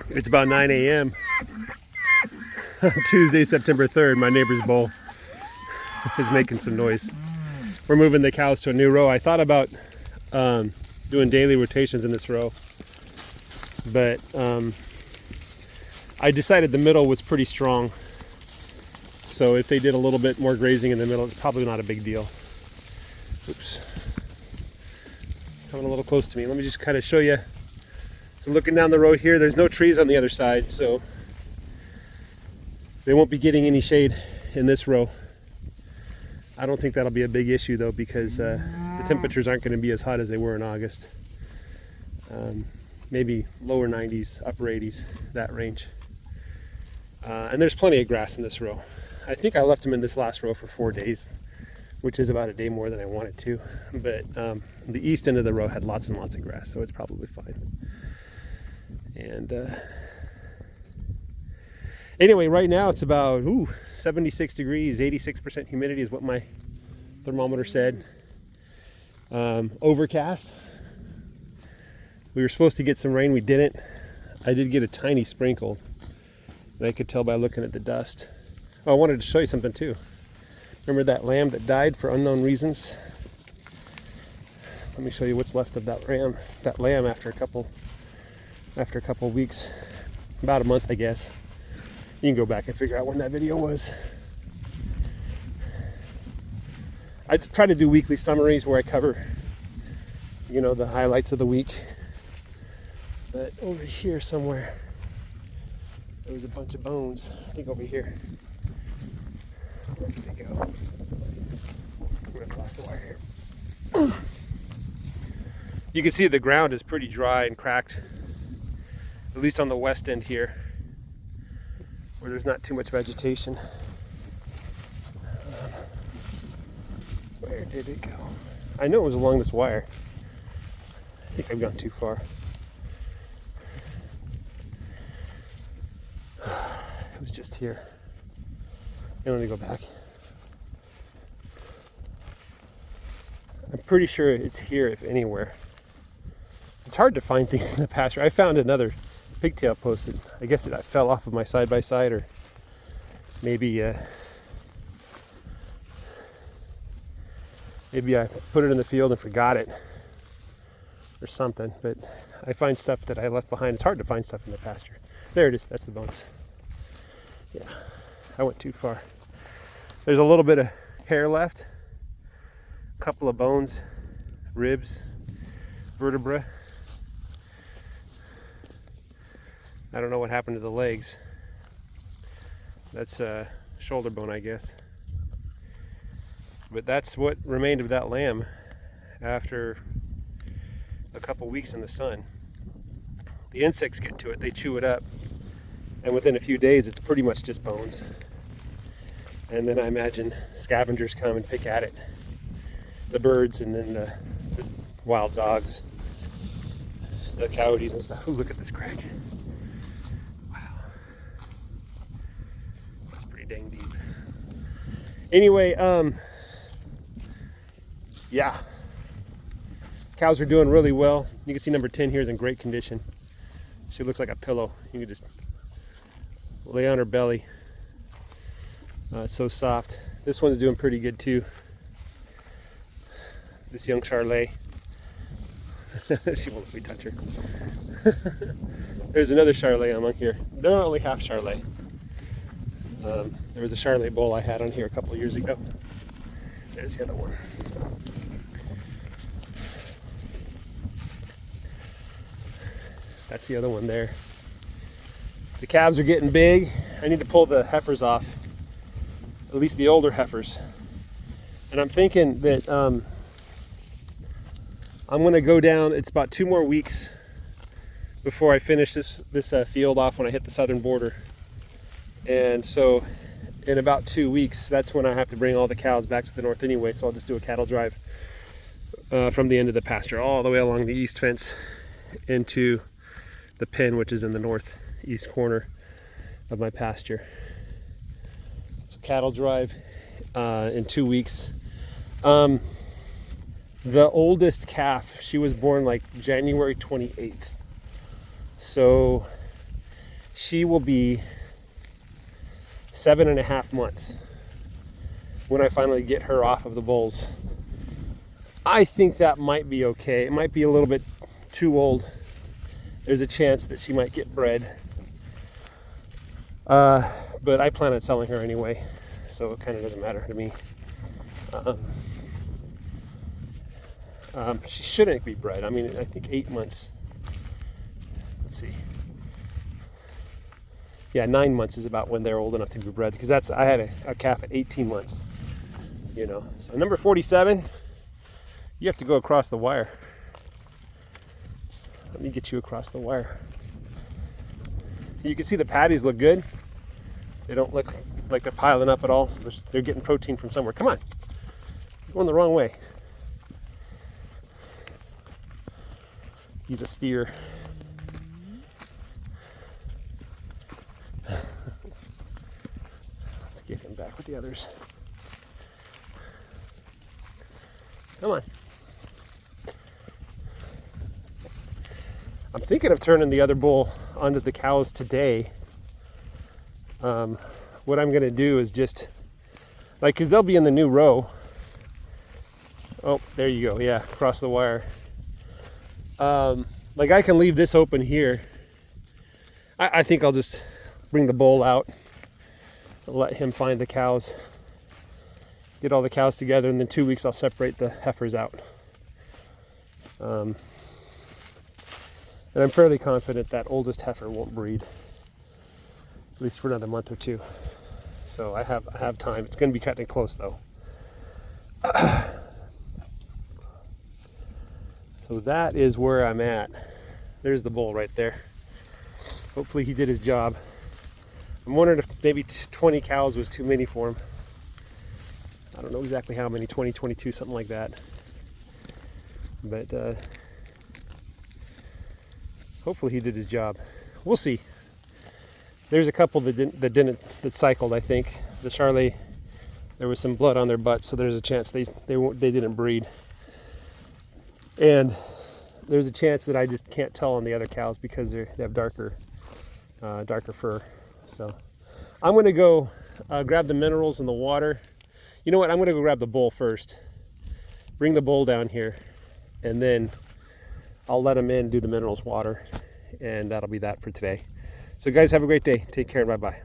It's about 9 a.m. Tuesday, September 3rd. My neighbor's bull is making some noise. We're moving the cows to a new row. I thought about doing daily rotations in this row, but I decided the middle was pretty strong. So if they did a little bit more grazing in the middle, it's probably not a big deal. Oops. Coming a little close to me. Let me just kind of show you. So looking down the road here, there's no trees on the other side, so they won't be getting any shade in this row. I don't think that'll be a big issue though, because the temperatures aren't going to be as hot as they were in August. Maybe lower 90s, upper 80s, that range. And there's plenty of grass in this row. I think I left them in this last row for 4 days, which is about a day more than I wanted to. But the east end of the row had lots and lots of grass, so it's probably fine. And anyway, right now it's about 76 degrees, 86% humidity is what my thermometer said. Overcast. We were supposed to get some rain, we didn't. I did get a tiny sprinkle, and I could tell by looking at the dust. Oh, I wanted to show you something too. Remember that lamb that died for unknown reasons? Let me show you what's left of that lamb after a couple weeks, about a month, I guess. You can go back and figure out when that video was. I try to do weekly summaries where I cover, the highlights of the week. But over here somewhere, there was a bunch of bones. I think over here. Where did they go? I'm gonna cross the wire here. You can see the ground is pretty dry and cracked, at least on the west end here, where there's not too much vegetation. Where did it go? I know it was along this wire. I think I've gone too far. It was just here. I'm gonna go back. I'm pretty sure it's here, if anywhere. It's hard to find things in the pasture. I found another pigtail posted. I guess it fell off of my side-by-side, or maybe I put it in the field and forgot it or something. But I find stuff that I left behind. It's hard to find stuff in the pasture. There it is. That's the bones. Yeah, I went too far. There's a little bit of hair left, a couple of bones, ribs, vertebra. I don't know what happened to the legs. That's a shoulder bone, I guess. But that's what remained of that lamb after a couple weeks in the sun. The insects get to it, they chew it up, and within a few days it's pretty much just bones. And then I imagine scavengers come and pick at it. The birds, and then the wild dogs, the coyotes and stuff. Ooh, look at this crack. Wow. That's pretty dang deep. Anyway, yeah. Cows are doing really well. You can see number 10 here is in great condition. She looks like a pillow. You can just lay on her belly. It's so soft. This one's doing pretty good too. This young Charlet. She won't let me touch her. There's another Charlet among here. They're only half Charlet. There was a Charlet bull I had on here a couple of years ago. There's the other one. That's the other one there. The calves are getting big. I need to pull the heifers off. At least the older heifers. And I'm thinking that I'm going to go down. It's about 2 more weeks before I finish this field off when I hit the southern border. And so in about 2 weeks, that's when I have to bring all the cows back to the north anyway. So I'll just do a cattle drive from the end of the pasture all the way along the east fence into the pen, which is in the northeast corner of my pasture. So cattle drive in 2 weeks. The oldest calf, she was born like January 28th. So she will be 7.5 months when I finally get her off of the bulls. I think that might be okay. It might be a little bit too old. There's a chance that she might get bred. But I plan on selling her anyway, so it kind of doesn't matter to me. She shouldn't be bred. I mean, I think 8 months. Let's see. Yeah, 9 months is about when they're old enough to be bred, because I had a calf at 18 months. You know, so number 47, you have to go across the wire. Let me get you across the wire. You can see the patties look good. They don't look like they're piling up at all. So they're getting protein from somewhere. Come on. You're going the wrong way. He's a steer. Let's get him back with the others. Come on. I'm thinking of turning the other bull onto the cows today. What I'm going to do is just, like, because they'll be in the new row. Oh, there you go. Yeah, across the wire. Like, I can leave this open here. I think I'll just bring the bull out, let him find the cows, get all the cows together, and then 2 weeks I'll separate the heifers out. And I'm fairly confident that oldest heifer won't breed, at least for another month or two. So I have time. It's going to be cutting it close though. So that is where I'm at. There's the bull right there. Hopefully he did his job. I'm wondering if maybe 20 cows was too many for him. I don't know exactly how many, 20, 22, something like that. But hopefully he did his job. We'll see. There's a couple that cycled, I think. The Charolais, there was some blood on their butt, so there's a chance they didn't breed. And there's a chance that I just can't tell on the other cows because they have darker fur. So I'm going to go grab the minerals and the water. You know what? I'm going to go grab the bull first. Bring the bull down here, and then I'll let him in, do the minerals water, and that'll be that for today. So guys, have a great day. Take care and bye-bye.